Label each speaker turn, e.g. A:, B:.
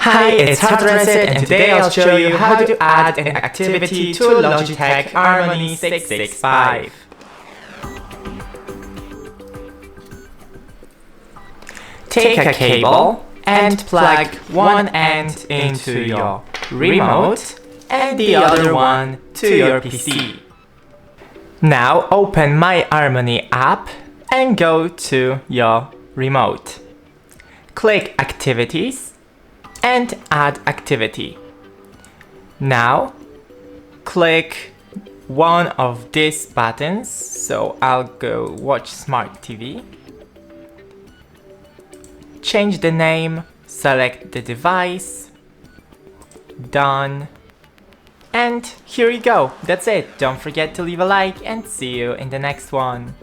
A: Hi, it's HardReset, and today I'll show you how to add an activity to Logitech Harmony 665. Take a cable and plug one end into your remote and the other one to your PC. Now open MyHarmony app and go to your remote. Click Activities and add activity. Now click one of these buttons, so I'll go watch Smart TV. Change the name, select the device, done, and here you go, that's it. Don't forget to leave a like and see you in the next one.